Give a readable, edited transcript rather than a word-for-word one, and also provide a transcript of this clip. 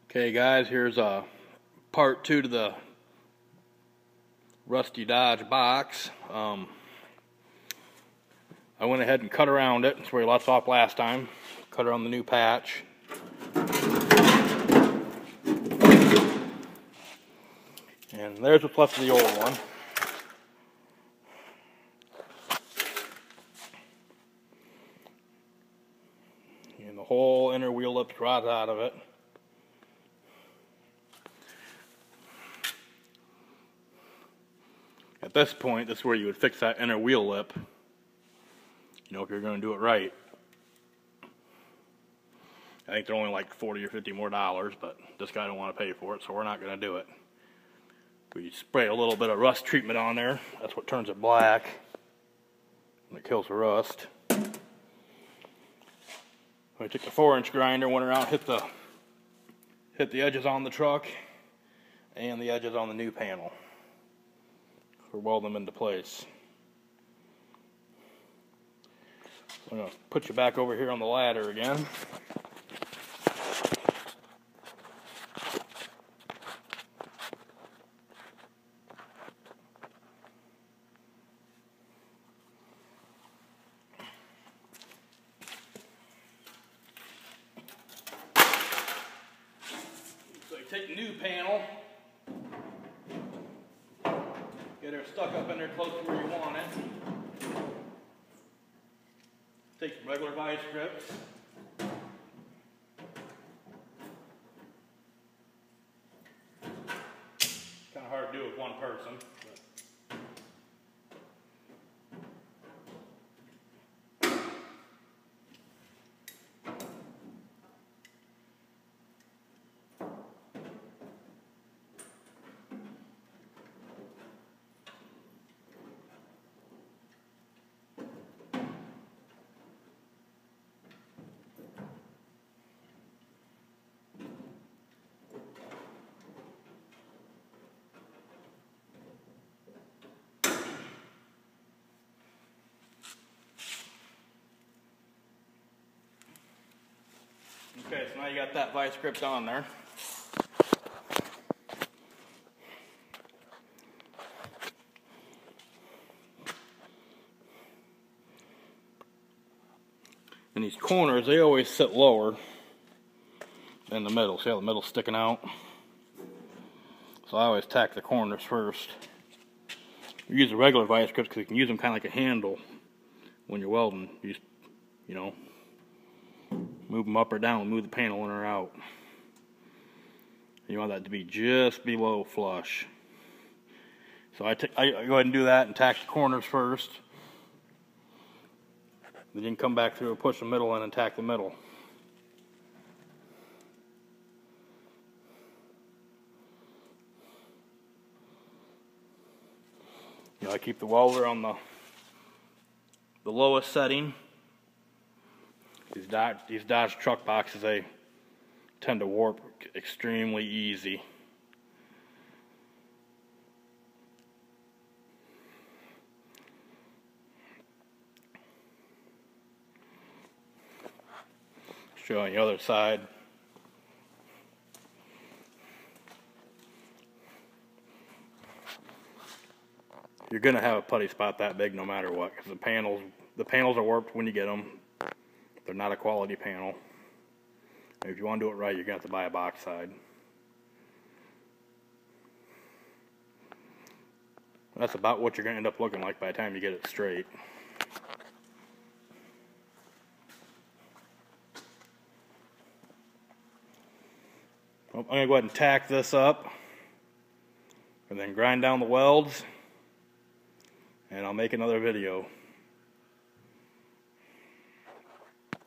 Okay guys, here's part 2 to the rusty Dodge box. I went ahead and cut around it. That's where we left off last time. Cut around the new patch. And there's what's left of the old one. And the whole inner wheel lip's right out of it. At this point, this is where you would fix that inner wheel lip, you know, if you're going to do it right. I think they're only like $40 or $50 more, but this guy don't want to pay for it, so we're not going to do it. We spray a little bit of rust treatment on there. That's what turns it black, and it kills the rust. I took the 4-inch grinder, went around, hit the edges on the truck and the edges on the new panel. Or weld them into place. So I'm going to put you back over here on the ladder again. So you take the new panel, get her stuck up in there close to where you want it. Take some regular vice grips. Kind of hard to do with one person. Okay, so now you got that vice grip on there. And these corners, they always sit lower than the middle. See how the middle's sticking out? So I always tack the corners first. You use the regular vice grips because you can use them kind of like a handle when you're welding. You just, you know, move them up or down, move the panel in or out. You want that to be just below flush. So I go ahead and do that and tack the corners first. Then you can come back through and push the middle in and tack the middle. You know, I keep the welder on the lowest setting. These Dodge truck boxes, they tend to warp extremely easy. Show on the other side. You're gonna have a putty spot that big no matter what, because the panels are warped when you get them. They're not a quality panel. And if you want to do it right, you're going to have to buy a box side. That's about what you're going to end up looking like by the time you get it straight. Well, I'm going to go ahead and tack this up and then grind down the welds, and I'll make another video.